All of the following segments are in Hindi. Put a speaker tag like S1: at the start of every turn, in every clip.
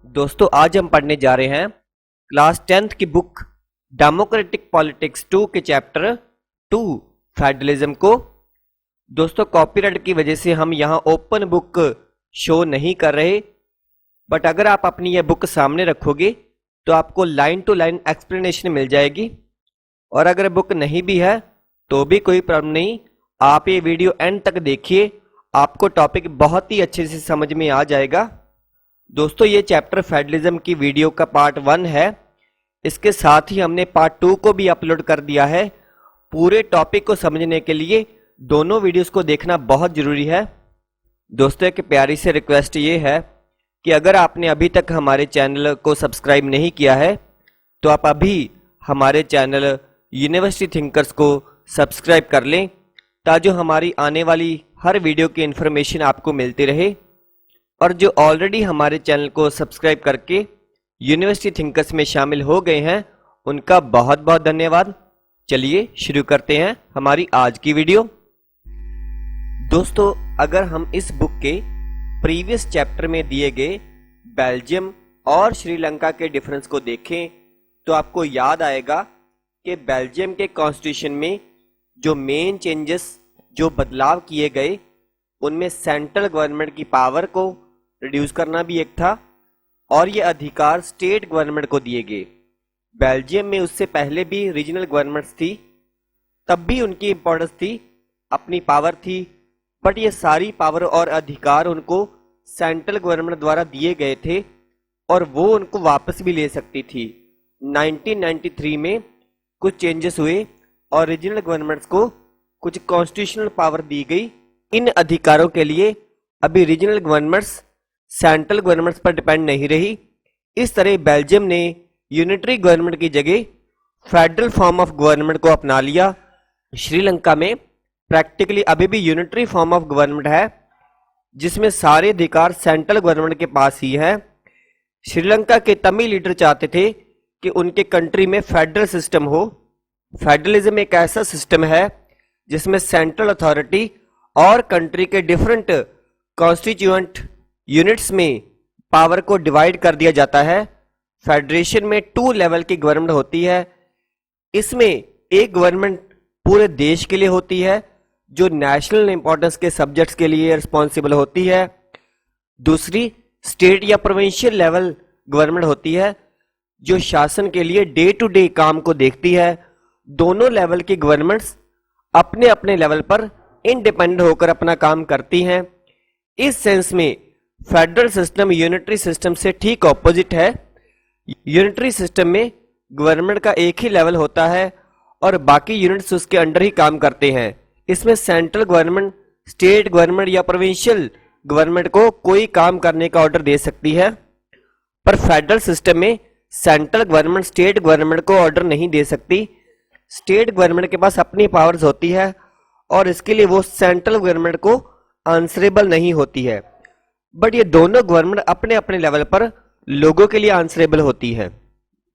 S1: दोस्तों आज हम पढ़ने जा रहे हैं क्लास 10th की बुक डेमोक्रेटिक पॉलिटिक्स 2 के चैप्टर 2 फेडरलिज्म को। दोस्तों कॉपीराइट की वजह से हम यहाँ ओपन बुक शो नहीं कर रहे, बट अगर आप अपनी यह बुक सामने रखोगे तो आपको लाइन टू लाइन एक्सप्लेनेशन मिल जाएगी। और अगर बुक नहीं भी है तो भी कोई प्रॉब्लम नहीं, आप ये वीडियो एंड तक देखिए, आपको टॉपिक बहुत ही अच्छे से समझ में आ जाएगा। दोस्तों ये चैप्टर फेडरलिज्म की वीडियो का पार्ट 1 है, इसके साथ ही हमने पार्ट 2 को भी अपलोड कर दिया है। पूरे टॉपिक को समझने के लिए दोनों वीडियोस को देखना बहुत जरूरी है। दोस्तों एक प्यारी से रिक्वेस्ट ये है कि अगर आपने अभी तक हमारे चैनल को सब्सक्राइब नहीं किया है तो आप अभी हमारे चैनल यूनिवर्सिटी थिंकर्स को सब्सक्राइब कर लें, ताकि हमारी आने वाली हर वीडियो की इन्फॉर्मेशन आपको मिलती रहे। और जो ऑलरेडी हमारे चैनल को सब्सक्राइब करके यूनिवर्सिटी थिंकर्स में शामिल हो गए हैं उनका बहुत बहुत धन्यवाद। चलिए शुरू करते हैं हमारी आज की वीडियो। दोस्तों अगर हम इस बुक के प्रीवियस चैप्टर में दिए गए बेल्जियम और श्रीलंका के डिफरेंस को देखें तो आपको याद आएगा कि बेल्जियम के कॉन्स्टिट्यूशन में जो मेन चेंजेस, जो बदलाव किए गए, उनमें सेंट्रल गवर्नमेंट की पावर को रिड्यूस करना भी एक था और ये अधिकार स्टेट गवर्नमेंट को दिए गए। बेल्जियम में उससे पहले भी रीजनल गवर्नमेंट्स थी, तब भी उनकी इंपॉर्टेंस थी, अपनी पावर थी, बट ये सारी पावर और अधिकार उनको सेंट्रल गवर्नमेंट द्वारा दिए गए थे और वो उनको वापस भी ले सकती थी। 1993 में कुछ चेंजेस हुए और रीजनल गवर्नमेंट्स को कुछ कॉन्स्टिट्यूशनल पावर दी गई। इन अधिकारों के लिए अभी रीजनल गवर्नमेंट्स सेंट्रल गवर्नमेंट्स पर डिपेंड नहीं रही। इस तरह बेल्जियम ने यूनिटरी गवर्नमेंट की जगह फेडरल फॉर्म ऑफ गवर्नमेंट को अपना लिया। श्रीलंका में प्रैक्टिकली अभी भी यूनिटरी फॉर्म ऑफ गवर्नमेंट है, जिसमें सारे अधिकार सेंट्रल गवर्नमेंट के पास ही है। श्रीलंका के तमिल लीडर चाहते थे कि उनके कंट्री में फेडरल सिस्टम हो। फेडरलिज्म एक ऐसा सिस्टम है जिसमें सेंट्रल अथॉरिटी और कंट्री के डिफरेंट कॉन्स्टिट्यूएंट यूनिट्स में पावर को डिवाइड कर दिया जाता है। फेडरेशन में 2 लेवल की गवर्नमेंट होती है। इसमें एक गवर्नमेंट पूरे देश के लिए होती है जो नेशनल इंपॉर्टेंस के सब्जेक्ट्स के लिए रिस्पॉन्सिबल होती है। दूसरी स्टेट या प्रोविंशियल लेवल गवर्नमेंट होती है जो शासन के लिए डे टू डे काम को देखती है। दोनों लेवल की गवर्नमेंट्स अपने अपने लेवल पर इंडिपेंडेंट होकर अपना काम करती हैं। इस सेंस में फेडरल सिस्टम यूनिटरी सिस्टम से ठीक ऑपोजिट है। यूनिटरी सिस्टम में गवर्नमेंट का एक ही लेवल होता है और बाकी यूनिट्स उसके अंडर ही काम करते हैं। इसमें सेंट्रल गवर्नमेंट स्टेट गवर्नमेंट या प्रोविंशियल गवर्नमेंट को कोई काम करने का ऑर्डर दे सकती है, पर फेडरल सिस्टम में सेंट्रल गवर्नमेंट स्टेट गवर्नमेंट को ऑर्डर नहीं दे सकती। स्टेट गवर्नमेंट के पास अपनी पावर्स होती है और इसके लिए वो सेंट्रल गवर्नमेंट को आंसरेबल नहीं होती है, बट ये दोनों गवर्नमेंट अपने अपने लेवल पर लोगों के लिए आंसरेबल होती है।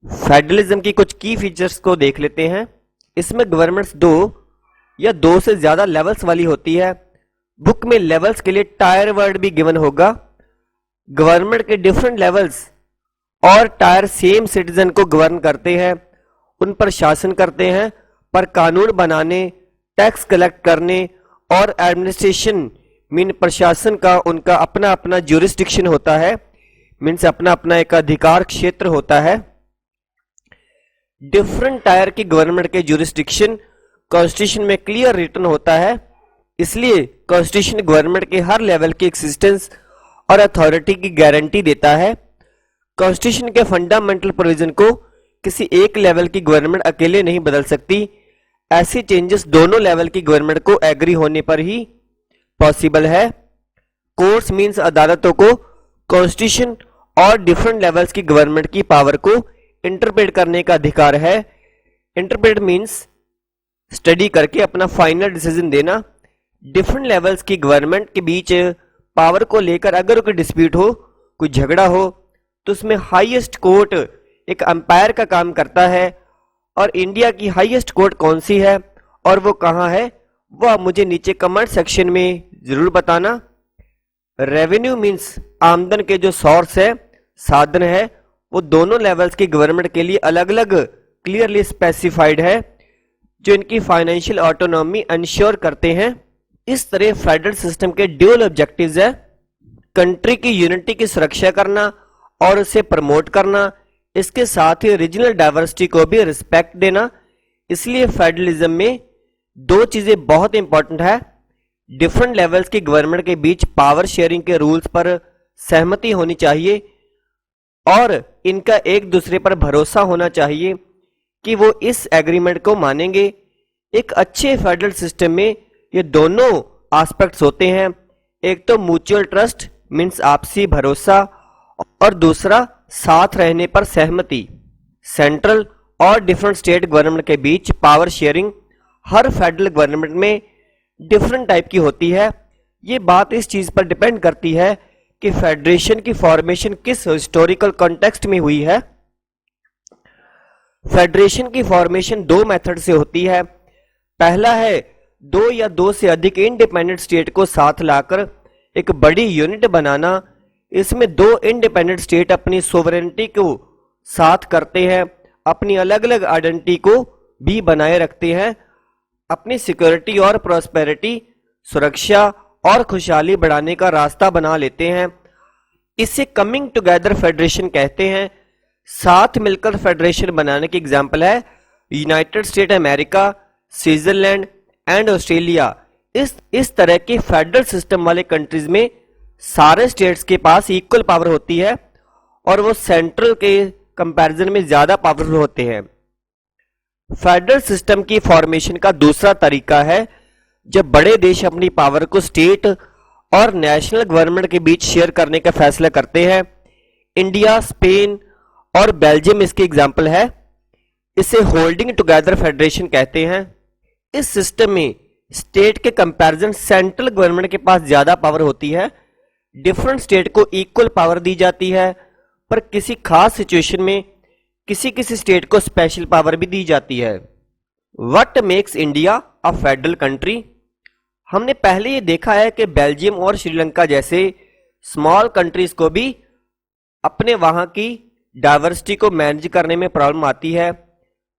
S1: फेडरलिज्म की कुछ की फीचर्स को देख लेते हैं। इसमें गवर्नमेंट्स 2 या 2 से ज्यादा लेवल्स वाली होती है। बुक में लेवल्स के लिए टायर वर्ड भी गिवन होगा। गवर्नमेंट के डिफरेंट लेवल्स और टायर सेम सिटीजन को गवर्न करते हैं, उन पर शासन करते हैं, पर कानून बनाने, टैक्स कलेक्ट करने और एडमिनिस्ट्रेशन मीन प्रशासन का उनका अपना अपना ज्यूरिस्डिक्शन होता है, मीन्स अपना अपना एक अधिकार क्षेत्र होता है। डिफरेंट टायर की गवर्नमेंट के ज्यूरिस्डिक्शन कॉन्स्टिट्यूशन में क्लियर रिटन होता है, इसलिए कॉन्स्टिट्यूशन गवर्नमेंट के हर लेवल की एक्सिस्टेंस और अथॉरिटी की गारंटी देता है। कॉन्स्टिट्यूशन के फंडामेंटल प्रोविजन को किसी एक लेवल की गवर्नमेंट अकेले नहीं बदल सकती। ऐसी चेंजेस दोनों लेवल की गवर्नमेंट को एग्री होने पर ही पॉसिबल है। कोर्ट्स मींस अदालतों को कॉन्स्टिट्यूशन और डिफरेंट लेवल्स की गवर्नमेंट की पावर को इंटरप्रेट करने का अधिकार है। इंटरप्रेट मींस स्टडी करके अपना फाइनल डिसीजन देना। डिफरेंट लेवल्स की गवर्नमेंट के बीच पावर को लेकर अगर कोई डिस्प्यूट हो, कोई झगड़ा हो, तो उसमें हाईएस्ट कोर्ट एक अंपायर का काम करता है। और इंडिया की हाईएस्ट कोर्ट कौन सी है और वो कहाँ है, वो आप मुझे नीचे कमेंट सेक्शन में जरूर बताना। रेवेन्यू मींस आमदन के जो सोर्स है, साधन है वो दोनों लेवल्स की गवर्नमेंट के लिए अलग अलग क्लियरली स्पेसिफाइड है, जो इनकी फाइनेंशियल ऑटोनॉमी इंश्योर करते हैं। इस तरह फेडरल सिस्टम के ड्यूअल ऑब्जेक्टिव्स है, कंट्री की यूनिटी की सुरक्षा करना और उसे प्रमोट करना, इसके साथ ही रीजनल डाइवर्सिटी को भी रिस्पेक्ट देना। इसलिए फेडरलिज्म में दो चीजें बहुत इंपॉर्टेंट है, डिफरेंट लेवल्स की गवर्नमेंट के बीच पावर शेयरिंग के रूल्स पर सहमति होनी चाहिए और इनका एक दूसरे पर भरोसा होना चाहिए कि वो इस एग्रीमेंट को मानेंगे। एक अच्छे फेडरल सिस्टम में ये दोनों एस्पेक्ट्स होते हैं, एक तो म्यूचुअल ट्रस्ट मींस आपसी भरोसा और दूसरा साथ रहने पर सहमति। सेंट्रल और डिफरेंट स्टेट गवर्नमेंट के बीच power sharing her federal government में डिफरेंट टाइप की होती है। ये बात इस चीज पर डिपेंड करती है कि फेडरेशन की फॉर्मेशन किस हिस्टोरिकल कॉन्टेक्स्ट में हुई है। फेडरेशन की फॉर्मेशन दो मेथड से होती है। पहला है दो या दो से अधिक इंडिपेंडेंट स्टेट को साथ लाकर एक बड़ी यूनिट बनाना। इसमें दो इंडिपेंडेंट स्टेट अपनी सोवरेनिटी को साथ करते हैं, अपनी अलग अलग आइडेंटिटी को भी बनाए रखते हैं, अपनी सिक्योरिटी और प्रॉस्पेरिटी, सुरक्षा और खुशहाली बढ़ाने का रास्ता बना लेते हैं। इसे कमिंग टुगेदर फेडरेशन कहते हैं। साथ मिलकर फेडरेशन बनाने की एग्जांपल है United state America, Switzerland and Australia. इस तरह के फेडरल सिस्टम वाले कंट्रीज में सारे स्टेट्स के पास इक्वल पावर होती है और वो सेंट्रल के कंपैरिजन में ज्यादा पावरफुल होते हैं। फेडरल सिस्टम की फॉर्मेशन का दूसरा तरीका है जब बड़े देश अपनी पावर को स्टेट और नेशनल गवर्नमेंट के बीच शेयर करने का फैसला करते हैं। इंडिया, स्पेन और बेल्जियम इसकी एग्जाम्पल है। इसे होल्डिंग टुगेदर फेडरेशन कहते हैं। इस सिस्टम में स्टेट के कंपैरिजन सेंट्रल गवर्नमेंट के पास ज्यादा पावर होती है, डिफरेंट स्टेट को इक्वल पावर दी जाती है, पर किसी खास सिचुएशन में किसी किसी स्टेट को स्पेशल पावर भी दी जाती है। What makes India a federal country? हमने पहले ये देखा है कि बेल्जियम और श्रीलंका जैसे स्मॉल कंट्रीज को भी अपने वहां की डाइवर्सिटी को मैनेज करने में प्रॉब्लम आती है,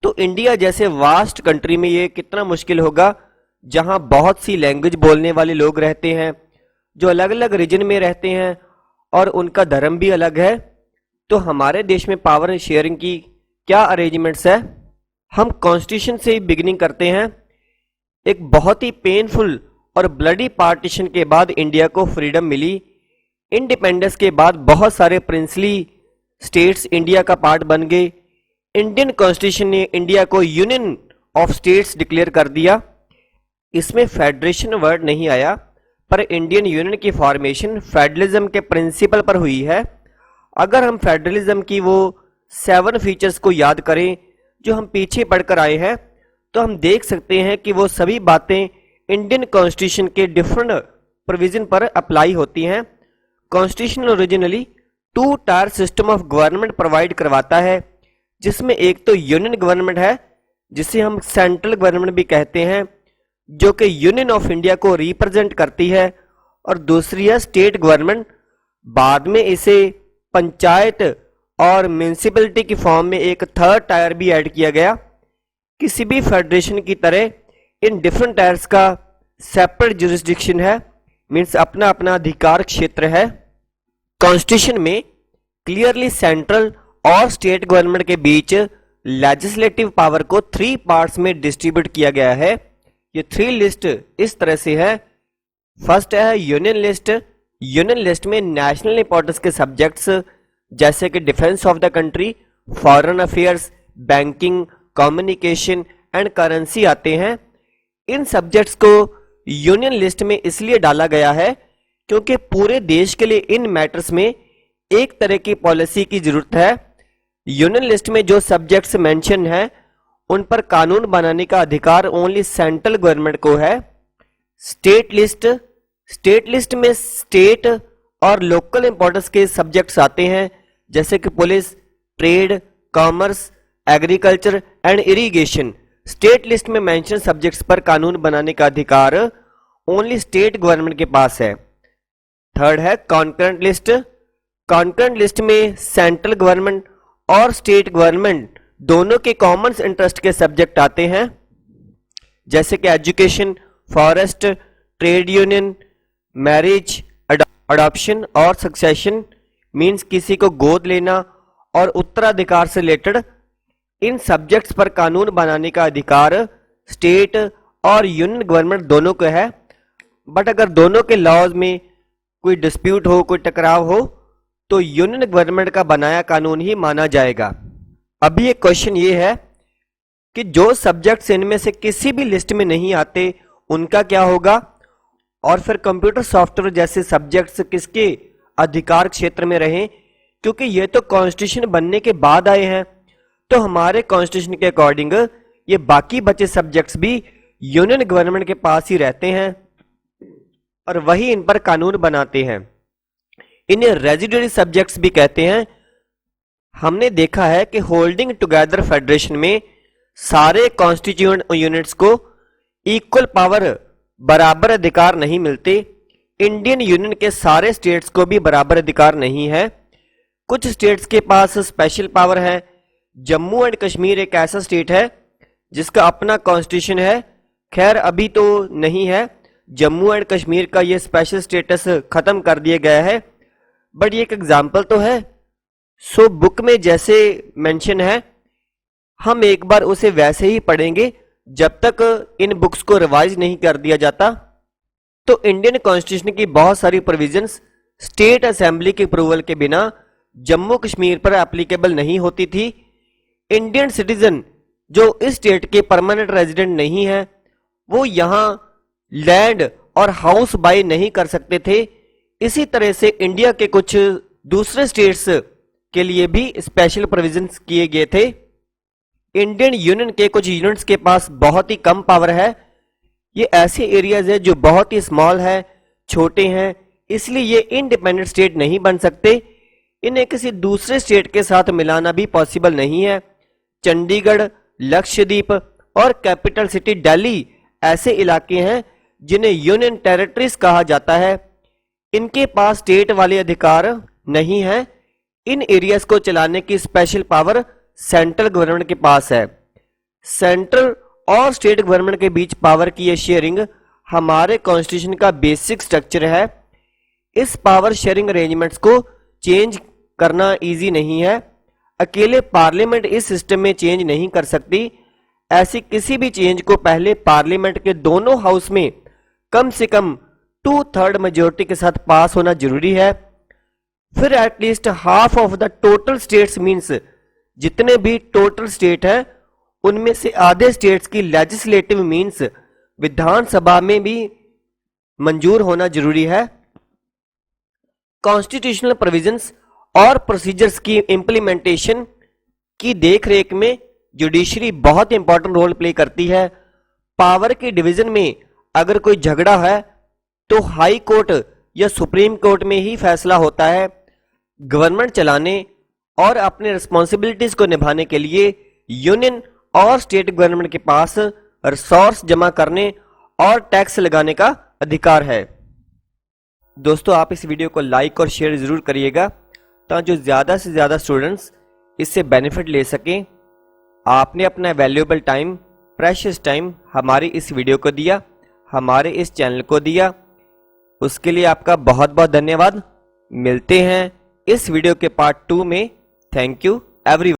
S1: तो इंडिया जैसे वास्ट कंट्री में ये कितना मुश्किल होगा, जहां बहुत सी लैंग्वेज बोलने वाले लोग रहते हैं, जो अलग अलग रीजन में रहते हैं और उनका धर्म भी अलग है। तो हमारे देश में पावर शेयरिंग की क्या अरेंजमेंट्स है? हम कॉन्स्टिट्यूशन से ही बिगिनिंग करते हैं। एक बहुत ही पेनफुल और ब्लडी पार्टीशन के बाद इंडिया को फ्रीडम मिली। इंडिपेंडेंस के बाद बहुत सारे प्रिंसली स्टेट्स इंडिया का पार्ट बन गए। इंडियन कॉन्स्टिट्यूशन ने इंडिया को यूनियन ऑफ स्टेट्स डिक्लेयर कर दिया। इसमें फेडरेशन वर्ड नहीं आया, पर इंडियन यूनियन की फॉर्मेशन फेडरलिज्म के प्रिंसिपल पर हुई है। अगर हम फेडरलिज्म की वो 7 फीचर्स को याद करें जो हम पीछे पढ़कर आए हैं, तो हम देख सकते हैं कि वो सभी बातें इंडियन कॉन्स्टिट्यूशन के डिफरेंट प्रोविजन पर अप्लाई होती हैं। Constitution originally 2 tier system of government provide करवाता है, जिसमें एक तो यूनियन गवर्नमेंट है जिसे हम सेंट्रल गवर्नमेंट भी कहते हैं, जो कि यूनियन ऑफ इंडिया को रिप्रेजेंट करती है, और दूसरी है स्टेट गवर्नमेंट। बाद में इसे पंचायत और म्यूनिसिपैलिटी की फॉर्म में एक थर्ड टायर भी ऐड किया गया। किसी भी फेडरेशन की तरह इन डिफरेंट टायर्स का सेपरेट जुरिस्डिक्शन है, मींस अपना अपना अधिकार क्षेत्र है। कॉन्स्टिट्यूशन में क्लियरली सेंट्रल और स्टेट गवर्नमेंट के बीच लेजिस्लेटिव पावर को 3 पार्ट्स में डिस्ट्रीब्यूट किया गया है। ये 3 लिस्ट इस तरह से है। फर्स्ट है यूनियन लिस्ट। यूनियन लिस्ट में नेशनल इंपॉर्टेंस के सब्जेक्ट्स जैसे कि defence of the country, foreign affairs, banking, communication and currency आते हैं। इन सब्जेक्ट्स को यूनियन लिस्ट में इसलिए डाला गया है क्योंकि पूरे देश के लिए इन मैटर्स में एक तरह की पॉलिसी की जरूरत है। यूनियन लिस्ट में जो सब्जेक्ट्स मेंशन हैं उन पर कानून बनाने का अधिकार ओनली सेंट्रल गवर्नमेंट को है। स्टेट लिस्ट में स्टेट और लोकल इंपॉर्टेंस के सब्जेक्ट्स आते हैं जैसे कि police, trade, commerce, agriculture and irrigation. State list में मेंशन सब्जेक्ट्स पर कानून बनाने का अधिकार ओनली स्टेट गवर्नमेंट के पास है। थर्ड है कॉन्करेंट लिस्ट। कॉन्करेंट लिस्ट में सेंट्रल गवर्नमेंट और स्टेट गवर्नमेंट दोनों के कॉमन इंटरेस्ट के सब्जेक्ट आते हैं, जैसे कि education, forest, trade union, marriage, adoption और सक्सेशन मींस किसी को गोद लेना और उत्तराधिकार से रिलेटेड इन सब्जेक्ट्स पर कानून बनाने का अधिकार स्टेट और यूनियन गवर्नमेंट दोनों को है। बट अगर दोनों के लॉज में कोई डिस्प्यूट हो, कोई टकराव हो, तो यूनियन गवर्नमेंट का बनाया कानून ही माना जाएगा। अभी एक क्वेश्चन ये है कि जो सब्जेक्ट्स इनमें से किसी भी लिस्ट में नहीं आते उनका क्या होगा, और फिर कंप्यूटर सॉफ्टवेयर जैसे सब्जेक्ट्स किसके अधिकार क्षेत्र में रहें, क्योंकि ये तो कॉन्स्टिट्यूशन बनने के बाद आए हैं, तो हमारे कॉन्स्टिट्यूशन के अकॉर्डिंग ये बाकी बचे सब्जेक्ट्स भी यूनियन गवर्नमेंट के पास ही रहते हैं और वही इन पर कानून बनाते हैं। इन्हें रेजिडुअरी सब्जेक्ट्स भी कहते हैं। हमने देखा है कि होल्डिंग टुगेदर फेडरेशन में सारे कॉन्स्टिट्यूएंट यूनिट्स को इक्वल पावर, बराबर अधिकार नहीं मिलते। इंडियन यूनियन के सारे स्टेट्स को भी बराबर अधिकार नहीं है। कुछ स्टेट्स के पास स्पेशल पावर है। जम्मू एंड कश्मीर एक ऐसा स्टेट है जिसका अपना कॉन्स्टिट्यूशन है, खैर अभी तो नहीं है। जम्मू एंड कश्मीर का ये स्पेशल स्टेटस खत्म कर दिया गया है, बट ये एक एग्जाम्पल तो है। सो बुक में जैसे मेंशन है हम एक बार उसे वैसे ही पढ़ेंगे जब तक इन बुक्स को रिवाइज नहीं कर दिया जाता। तो इंडियन कॉन्स्टिट्यूशन की बहुत सारी प्रोविजंस स्टेट असेंबली के अप्रूवल के बिना जम्मू कश्मीर पर एप्लीकेबल नहीं होती थी। इंडियन सिटीजन जो इस स्टेट के परमानेंट रेजिडेंट नहीं है वो यहाँ लैंड और हाउस बाय नहीं कर सकते थे। इसी तरह से इंडिया के कुछ दूसरे स्टेट्स के लिए भी स्पेशल प्रोविजंस किए गए थे। इंडियन यूनियन के कुछ यूनिट्स के पास बहुत ही कम पावर है। ये ऐसे एरियाज है जो बहुत ही स्मॉल है, छोटे हैं, इसलिए ये इंडिपेंडेंट स्टेट नहीं बन सकते। इन्हें किसी दूसरे स्टेट के साथ मिलाना भी पॉसिबल नहीं है। चंडीगढ़, लक्षद्वीप और कैपिटल सिटी दिल्ली ऐसे इलाके हैं जिन्हें यूनियन टेरिटरीज कहा जाता है। इनके पास स्टेट वाले अधिकार नहीं है। इन एरियाज को चलाने की स्पेशल पावर सेंट्रल गवर्नमेंट के पास है। सेंट्रल और स्टेट गवर्नमेंट के बीच पावर की यह शेयरिंग हमारे कॉन्स्टिट्यूशन का बेसिक स्ट्रक्चर है। इस पावर शेयरिंग अरेंजमेंट्स को चेंज करना इजी नहीं है। अकेले पार्लियामेंट इस सिस्टम में चेंज नहीं कर सकती। ऐसी किसी भी चेंज को पहले पार्लियामेंट के दोनों हाउस में कम से कम 2/3 मेजोरिटी के साथ पास होना जरूरी है। फिर at least half of the total states means जितने भी टोटल स्टेट है उनमें से आधे स्टेट्स की लेजिस्लेटिव मींस विधानसभा में भी मंजूर होना जरूरी है। कॉन्स्टिट्यूशनल प्रोविजंस और प्रोसीजर्स की इंप्लीमेंटेशन की देखरेख में जुडिशरी बहुत इंपॉर्टेंट रोल प्ले करती है। पावर के डिवीजन में अगर कोई झगड़ा है तो हाई कोर्ट या सुप्रीम कोर्ट में ही फैसला होता है। गवर्नमेंट चलाने और अपने रिस्पॉन्सिबिलिटीज को निभाने के लिए यूनियन और स्टेट गवर्नमेंट के पास रिसोर्स जमा करने और टैक्स लगाने का अधिकार है। दोस्तों आप इस वीडियो को लाइक और शेयर जरूर करिएगा ताकि जो ज़्यादा से ज़्यादा स्टूडेंट्स इससे बेनिफिट ले सकें। आपने अपना वैल्यूएबल टाइम, प्रेशियस टाइम हमारी इस वीडियो को दिया, हमारे इस चैनल को दिया, उसके लिए आपका बहुत बहुत धन्यवाद। मिलते हैं इस वीडियो के पार्ट 2 में। Thank you everyone.